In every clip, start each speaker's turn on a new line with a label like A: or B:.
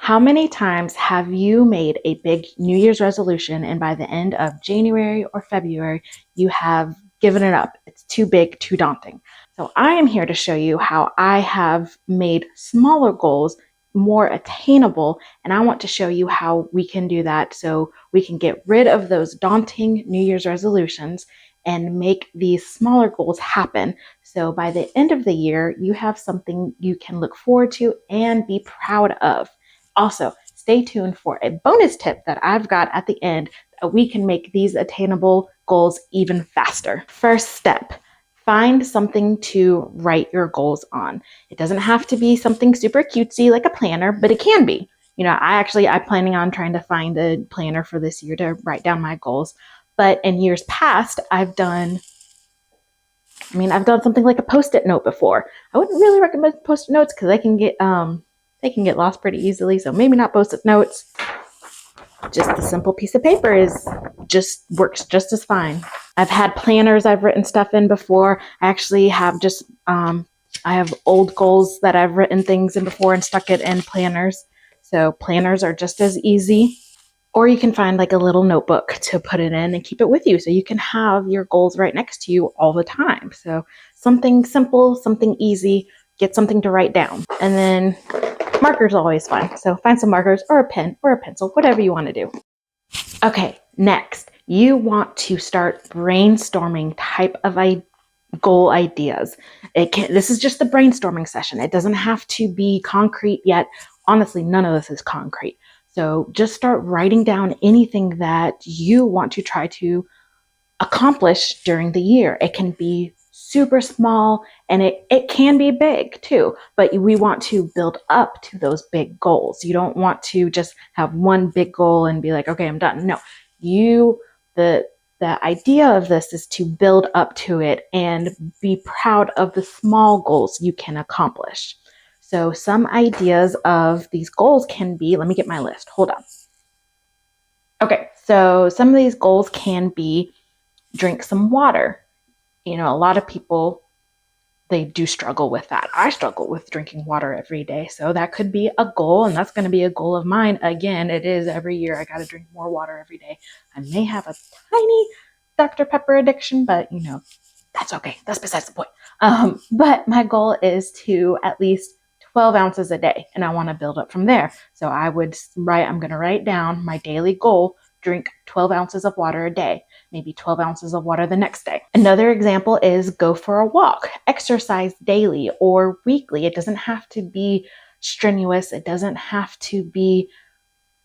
A: How many times have you made a big New Year's resolution and by the end of January or February, you have given it up? It's too big, too daunting. So I am here to show you how I have made smaller goals more attainable. And I want to show you how we can do that so we can get rid of those daunting New Year's resolutions and make these smaller goals happen. So by the end of the year, you have something you can look forward to and be proud of. Also, stay tuned for a bonus tip that I've got at the end that we can make these attainable goals even faster. First step, find something to write your goals on. It doesn't have to be something super cutesy like a planner, but it can be. I'm planning on trying to find a planner for this year to write down my goals. But in years past, I've done something like a Post-it note before. I wouldn't really recommend Post-it notes because they can get lost pretty easily. So maybe not Post-it notes. Just a simple piece of paper works just as fine. I've had planners I've written stuff in before. I actually have I have old goals that I've written things in before and stuck it in planners. So planners are just as easy. Or you can find like a little notebook to put it in and keep it with you so you can have your goals right next to you all the time. So something simple, something easy, get something to write down. And then markers are always fun. So find some markers or a pen or a pencil, whatever you want to do. Okay, next, you want to start brainstorming type of goal ideas. This is just a brainstorming session. It doesn't have to be concrete yet. Honestly, none of this is concrete. So just start writing down anything that you want to try to accomplish during the year. It can be super small and it can be big too, but we want to build up to those big goals. You don't want to just have one big goal and be like, okay, I'm done. No, the idea of this is to build up to it and be proud of the small goals you can accomplish. So some ideas of these goals can be, let me get my list, hold on. Okay, so some of these goals can be drink some water. A lot of people, they do struggle with that. I struggle with drinking water every day. So that could be a goal, and that's going to be a goal of mine. Again, it is every year. I got to drink more water every day. I may have a tiny Dr. Pepper addiction, but that's okay. That's besides the point. But my goal is to at least 12 ounces a day, and I want to build up from there. So I'm going to write down my daily goal, drink 12 ounces of water a day, maybe 12 ounces of water the next day. Another example is go for a walk, exercise daily or weekly. It doesn't have to be strenuous. It doesn't have to be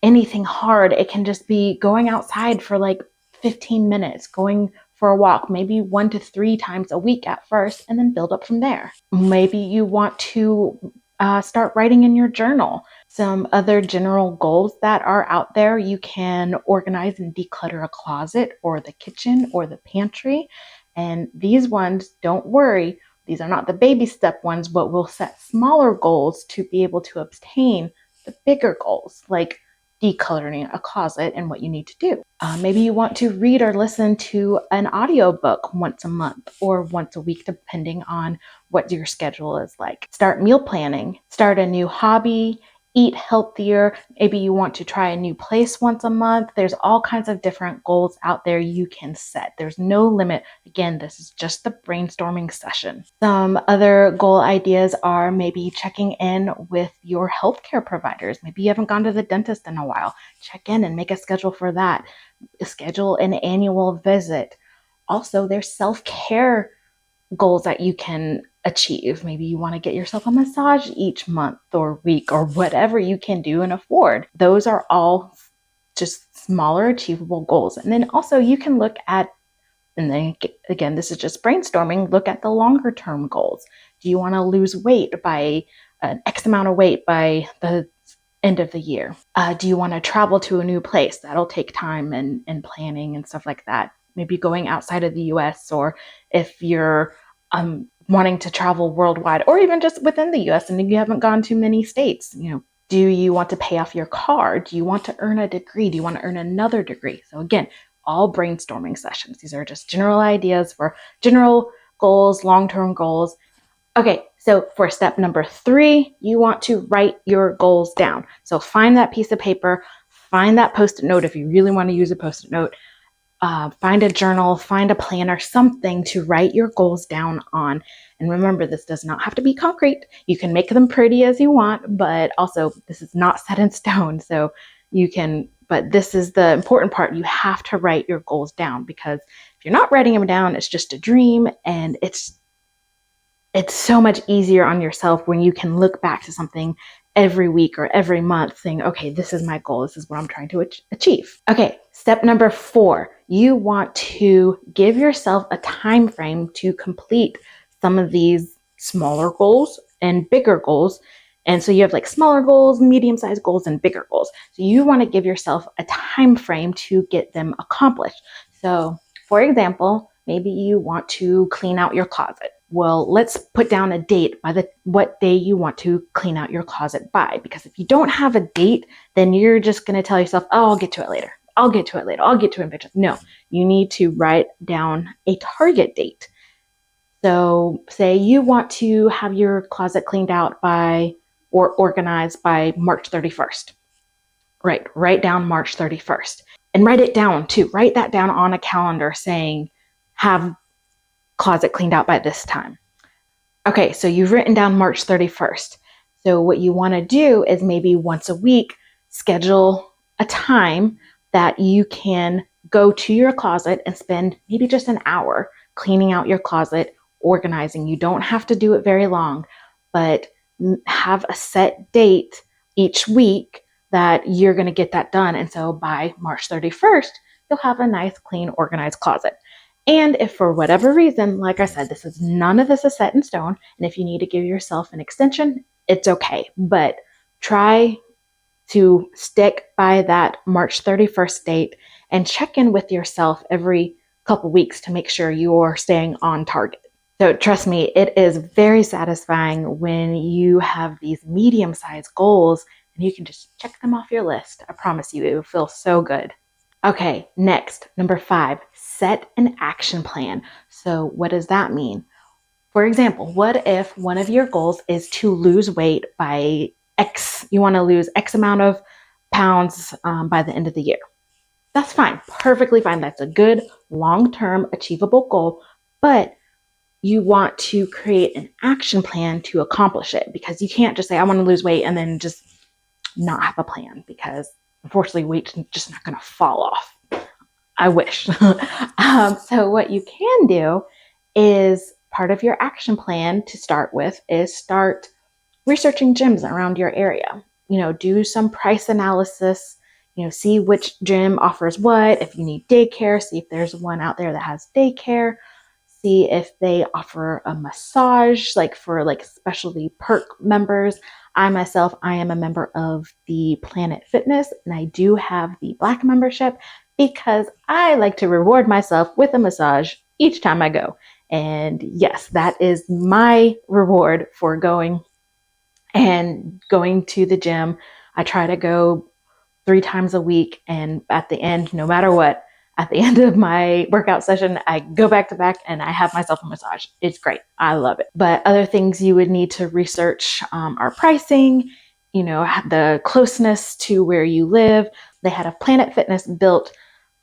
A: anything hard. It can just be going outside for like 15 minutes, going for a walk, maybe 1 to 3 times a week at first, and then build up from there. Maybe you want to start writing in your journal. Some other general goals that are out there, you can organize and declutter a closet or the kitchen or the pantry. And these ones, don't worry, these are not the baby step ones, but we'll set smaller goals to be able to obtain the bigger goals, like decluttering a closet and what you need to do. Maybe you want to read or listen to an audiobook once a month or once a week, depending on what your schedule is like. Start meal planning, start a new hobby, eat healthier. Maybe you want to try a new place once a month. There's all kinds of different goals out there you can set. There's no limit. Again, this is just the brainstorming session. Some other goal ideas are maybe checking in with your healthcare providers. Maybe you haven't gone to the dentist in a while. Check in and make a schedule for that. Schedule an annual visit. Also, there's self-care goals that you can achieve. Maybe you want to get yourself a massage each month or week or whatever you can do and afford. Those are all just smaller achievable goals. And then also you can look at, and then again, this is just brainstorming, look at the longer term goals. Do you want to lose weight by an X amount of weight by the end of the year? Do you want to travel to a new place? That'll take time and planning and stuff like that. Maybe going outside of the US, or if you're wanting to travel worldwide or even just within the US and you haven't gone to many states, do you want to pay off your car? Do you want to earn a degree? Do you want to earn another degree? So again, all brainstorming sessions. These are just general ideas for general goals, long-term goals. Okay, So for step number 3, you want to write your goals down. So find that piece of paper, find that Post-it note if you really want to use a Post-it note, find a journal, find a planner, something to write your goals down on. And remember, this does not have to be concrete. You can make them pretty as you want, but also this is not set in stone. So you can, but this is the important part. You have to write your goals down, because if you're not writing them down, it's just a dream, and it's so much easier on yourself when you can look back to something every week or every month saying, okay, this is my goal. This is what I'm trying to achieve. Okay, step number 4, you want to give yourself a time frame to complete some of these smaller goals and bigger goals. And so you have like smaller goals, medium-sized goals, and bigger goals. So you want to give yourself a time frame to get them accomplished. So for example, maybe you want to clean out your closet. Well, let's put down a date by what day you want to clean out your closet by. Because if you don't have a date, then you're just going to tell yourself, oh, I'll get to it later. I'll get to it later. I'll get to it eventually. No, you need to write down a target date. So say you want to have your closet cleaned out by or organized by March 31st. Right, write down March 31st. And write it down too. Write that down on a calendar saying, have closet cleaned out by this time. Okay, so you've written down March 31st. So what you want to do is maybe once a week, schedule a time that you can go to your closet and spend maybe just an hour cleaning out your closet, organizing. You don't have to do it very long, but have a set date each week that you're going to get that done. And so by March 31st, you'll have a nice, clean, organized closet. And if for whatever reason, like I said, none of this is set in stone, and if you need to give yourself an extension, it's okay. But try to stick by that March 31st date and check in with yourself every couple weeks to make sure you're staying on target. So trust me, it is very satisfying when you have these medium-sized goals and you can just check them off your list. I promise you, it will feel so good. Okay, next, number 5, set an action plan. So what does that mean? For example, what if one of your goals is to lose weight by X? You want to lose X amount of pounds by the end of the year. That's fine, perfectly fine. That's a good long-term achievable goal, but you want to create an action plan to accomplish it, because you can't just say, I want to lose weight and then just not have a plan, because unfortunately, weight's just not going to fall off. I wish. So what you can do is, part of your action plan to start with is start researching gyms around your area. Do some price analysis, see which gym offers what. If you need daycare, see if there's one out there that has daycare. See if they offer a massage, like for specialty perk members. I myself, I am a member of the Planet Fitness, and I do have the Black membership because I like to reward myself with a massage each time I go. And yes, that is my reward for going to the gym. I try to go 3 times a week, and at the end, no matter what, at the end of my workout session, I go back to back and I have myself a massage. It's great. I love it. But other things you would need to research are pricing, the closeness to where you live. They had a Planet Fitness built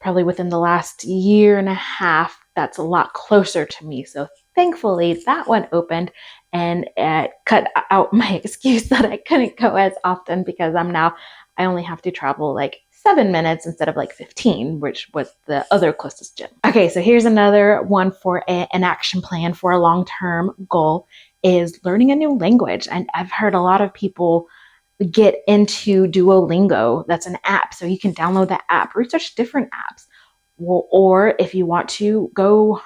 A: probably within the last year and a half that's a lot closer to me. So thankfully that one opened, and it cut out my excuse that I couldn't go as often, because I only have to travel 7 minutes instead of 15, which was the other closest gym. Okay, so here's another one for an action plan for a long-term goal, is learning a new language. And I've heard a lot of people get into Duolingo. That's an app, so you can download that app, research different apps. Or if you want to go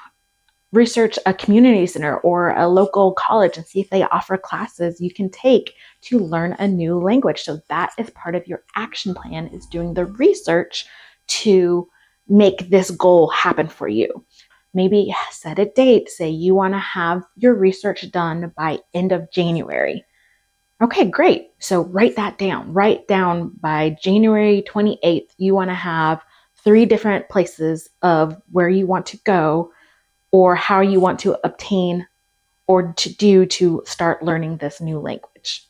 A: research a community center or a local college and see if they offer classes you can take to learn a new language. So that is part of your action plan, is doing the research to make this goal happen for you. Maybe set a date. Say you want to have your research done by end of January. Okay, great. So write that down. Write down by January 28th, you want to have 3 different places of where you want to go, or how you want to obtain or to do to start learning this new language.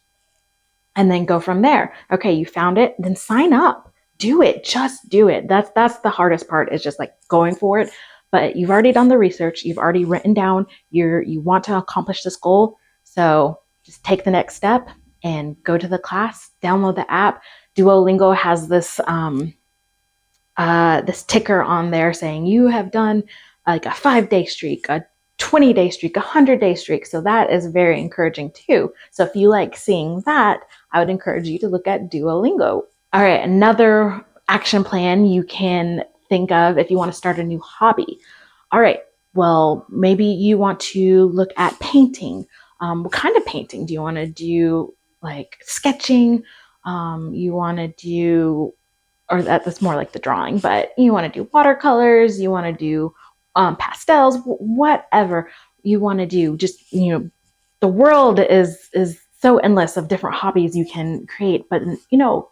A: And then go from there. Okay, you found it, then sign up. Do it. Just do it. That's the hardest part, is just like going for it. But you've already done the research. You've already written down you want to accomplish this goal. So just take the next step and go to the class, download the app. Duolingo has this ticker on there saying you have done like a 5-day streak, a 20-day streak, a 100-day streak. So that is very encouraging too. So if you like seeing that, I would encourage you to look at Duolingo. All right, another action plan you can think of if you want to start a new hobby. All right, well, maybe you want to look at painting. What kind of painting? Do you want to do like sketching? You want to do, or that's more like the drawing, but you want to do watercolors, you want to do pastels, whatever you want to do. Just, the world is so endless of different hobbies you can create, but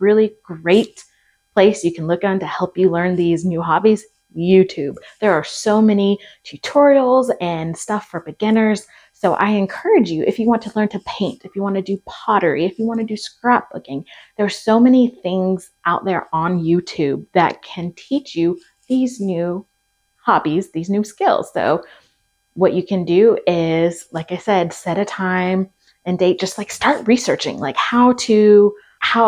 A: really great place you can look on to help you learn these new hobbies, YouTube. There are so many tutorials and stuff for beginners. So I encourage you, if you want to learn to paint, if you want to do pottery, if you want to do scrapbooking, there are so many things out there on YouTube that can teach you these new hobbies, these new skills. So what you can do is, like I said, set a time and date, just like start researching like how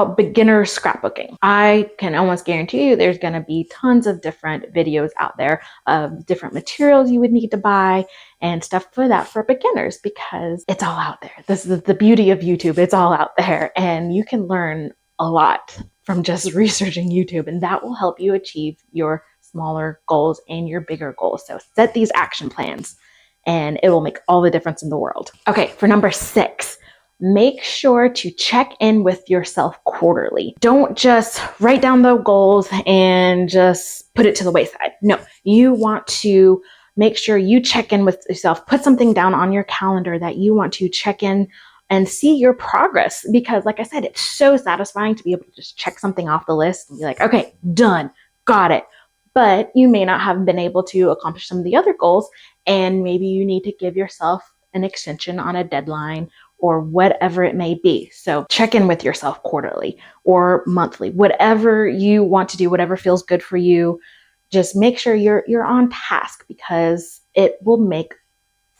A: beginner scrapbooking. I can almost guarantee you there's going to be tons of different videos out there of different materials you would need to buy and stuff for beginners, because it's all out there. This is the beauty of YouTube. It's all out there, and you can learn a lot from just researching YouTube, and that will help you achieve your smaller goals and your bigger goals. So set these action plans and it will make all the difference in the world. Okay, for number 6, make sure to check in with yourself quarterly. Don't just write down the goals and just put it to the wayside. No, you want to make sure you check in with yourself. Put something down on your calendar that you want to check in and see your progress. Because like I said, it's so satisfying to be able to just check something off the list and be like, okay, done, got it. But you may not have been able to accomplish some of the other goals, and maybe you need to give yourself an extension on a deadline or whatever it may be. So check in with yourself quarterly or monthly, whatever you want to do, whatever feels good for you. Just make sure you're on task, because it will make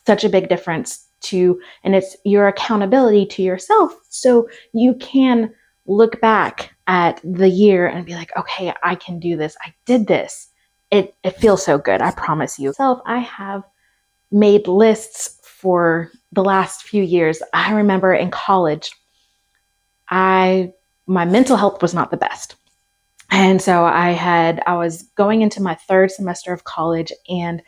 A: such a big difference and it's your accountability to yourself. So you can look back at the year and be like, okay, I can do this. I did this. It feels so good. I promise you. I have made lists for the last few years. I remember in college, my mental health was not the best. And so I was going into my 3rd semester of college, and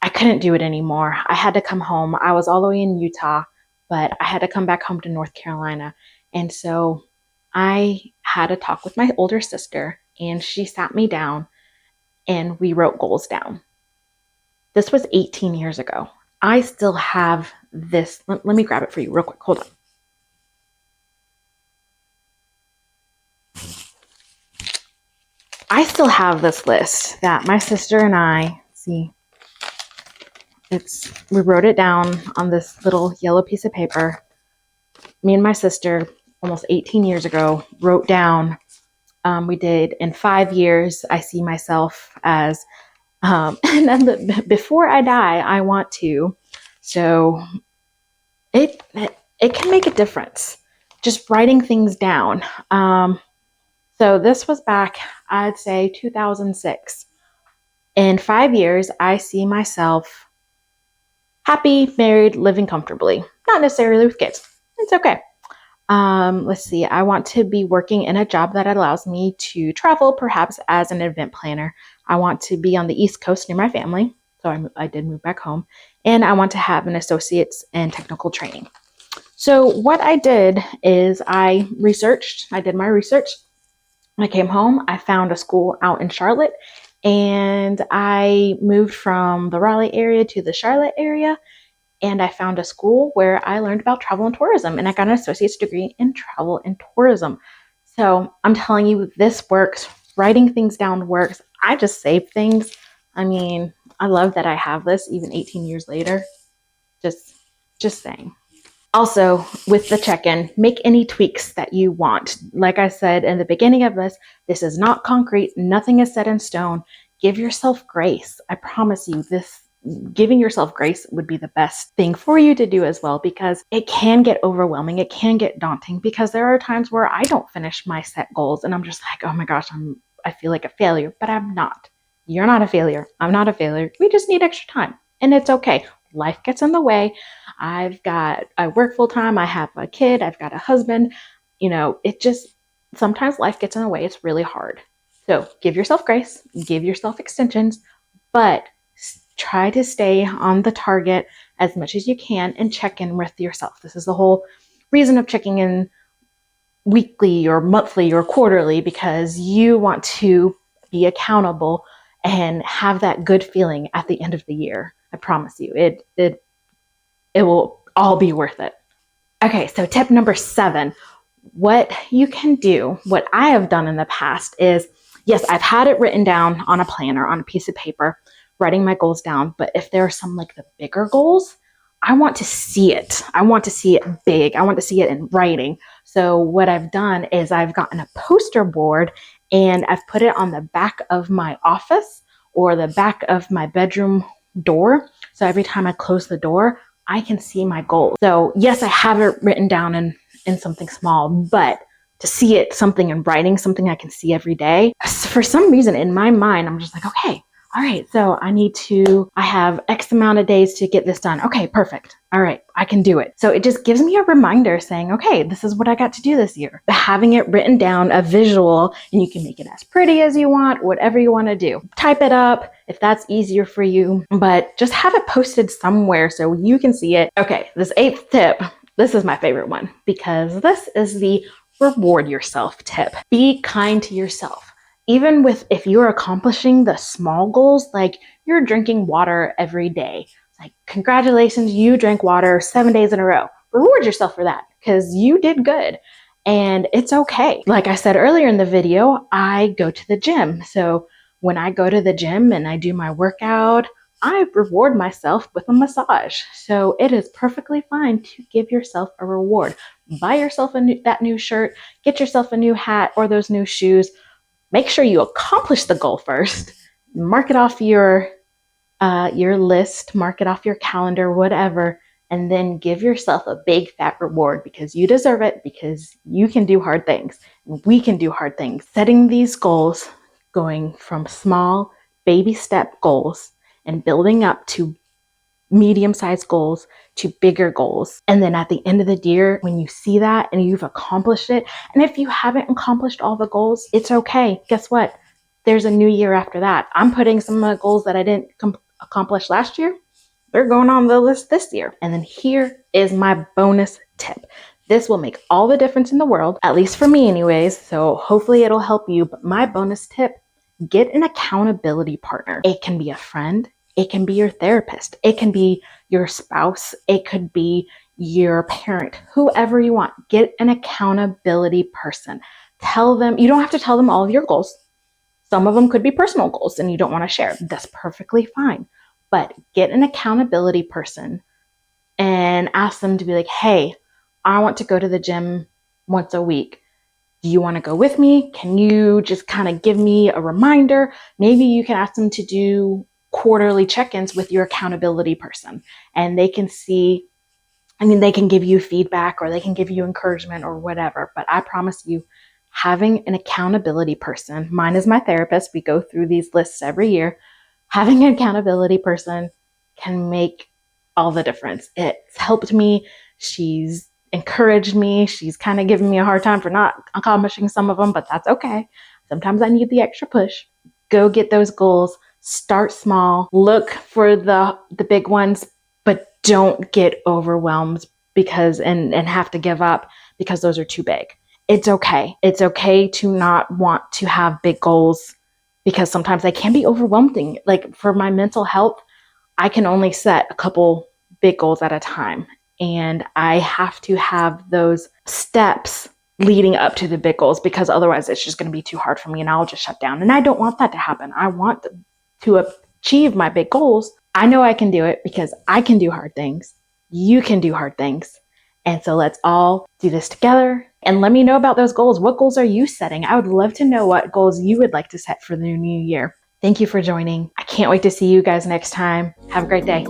A: I couldn't do it anymore. I had to come home. I was all the way in Utah, but I had to come back home to North Carolina. And so I had a talk with my older sister, and she sat me down and we wrote goals down. This was 18 years ago. I still have this. Let me grab it for you real quick. Hold on. I still have this list that my sister and I, we wrote it down on this little yellow piece of paper. Me and my sister, almost 18 years ago, wrote down, we did in 5 years, I see myself as, and then before I die, I want to. So it can make a difference, just writing things down. So this was back, I'd say 2006. In 5 years, I see myself happy, married, living comfortably. Not necessarily with kids. It's okay. Let's see. I want to be working in a job that allows me to travel, perhaps as an event planner. I want to be on the East Coast near my family. So I did move back home. And I want to have an associate's in technical training. So what I did is I did my research. I came home. I found a school out in Charlotte. And I moved from the Raleigh area to the Charlotte area, and I found a school where I learned about travel and tourism, and I got an associate's degree in travel and tourism. So I'm telling you, this works. Writing things down works. I just save things. I mean, I love that I have this even 18 years later. Just saying. Also, with the check-in, make any tweaks that you want. Like I said in the beginning of this is not concrete. Nothing is set in stone. Give yourself grace. I promise you, giving yourself grace would be the best thing for you to do as well, because it can get overwhelming. It can get daunting, because there are times where I don't finish my set goals and I'm just like, oh my gosh, I feel like a failure, but I'm not. You're not a failure. I'm not a failure. We just need extra time, and it's okay. Life gets in the way. I work full time. I have a kid. I've got a husband. Sometimes life gets in the way. It's really hard. So give yourself grace, give yourself extensions, but try to stay on the target as much as you can and check in with yourself. This is the whole reason of checking in weekly or monthly or quarterly, because you want to be accountable and have that good feeling at the end of the year. I promise you, it will all be worth it. Okay, so tip number 7, what you can do, what I have done in the past is, yes, I've had it written down on a planner, on a piece of paper, writing my goals down. But if there are some like the bigger goals, I want to see it. I want to see it big. I want to see it in writing. So what I've done is I've gotten a poster board and I've put it on the back of my office or the back of my bedroom door. So every time I close the door, I can see my goals. So yes, I have it written down in something small, but to see it, something in writing, something I can see every day, for some reason in my mind, I'm just like, okay, all right, so I have X amount of days to get this done. Okay, perfect. All right, I can do it. So it just gives me a reminder saying, okay, this is what I got to do this year. Having it written down, a visual, and you can make it as pretty as you want, whatever you want to do. Type it up if that's easier for you, but just have it posted somewhere so you can see it. Okay, this 8th tip, this is my favorite one, because this is the reward yourself tip. Be kind to yourself. Even if you're accomplishing the small goals, like you're drinking water every day, like congratulations, you drank water 7 days in a row. Reward yourself for that, because you did good and it's okay. Like I said earlier in the video, I go to the gym. So when I go to the gym and I do my workout, I reward myself with a massage. So it is perfectly fine to give yourself a reward. Buy yourself that new shirt, get yourself a new hat or those new shoes. Make sure you accomplish the goal first. Mark it off your list, mark it off your calendar, whatever, and then give yourself a big fat reward, because you deserve it, because you can do hard things. We can do hard things. Setting these goals, going from small baby step goals and building up to medium-sized goals to bigger goals. And then at the end of the year, when you see that and you've accomplished it, and if you haven't accomplished all the goals, it's okay. Guess what? There's a new year after that. I'm putting some of the goals that I didn't accomplish last year. They're going on the list this year. And then here is my bonus tip. This will make all the difference in the world, at least for me anyways. So hopefully it'll help you. But my bonus tip, get an accountability partner. It can be a friend. It can be your therapist. It can be your spouse. It could be your parent, whoever you want. Get an accountability person. Tell them, you don't have to tell them all of your goals. Some of them could be personal goals and you don't want to share. That's perfectly fine. But get an accountability person and ask them to be like, hey, I want to go to the gym once a week. Do you want to go with me? Can you just kind of give me a reminder? Maybe you can ask them to do quarterly check-ins with your accountability person, and they can see, they can give you feedback or they can give you encouragement or whatever. But I promise you, having an accountability person, mine is my therapist. We go through these lists every year. Having an accountability person can make all the difference. It's helped me. She's encouraged me. She's kind of given me a hard time for not accomplishing some of them, but that's okay. Sometimes I need the extra push. Go get those goals. Start small. Look for the big ones, but don't get overwhelmed and have to give up because those are too big. It's okay. It's okay to not want to have big goals, because sometimes they can be overwhelming. Like for my mental health, I can only set a couple big goals at a time. And I have to have those steps leading up to the big goals, because otherwise it's just going to be too hard for me and I'll just shut down. And I don't want that to happen. I want to achieve my big goals. I know I can do it because I can do hard things. You can do hard things. And so let's all do this together. And let me know about those goals. What goals are you setting? I would love to know what goals you would like to set for the new year. Thank you for joining. I can't wait to see you guys next time. Have a great day.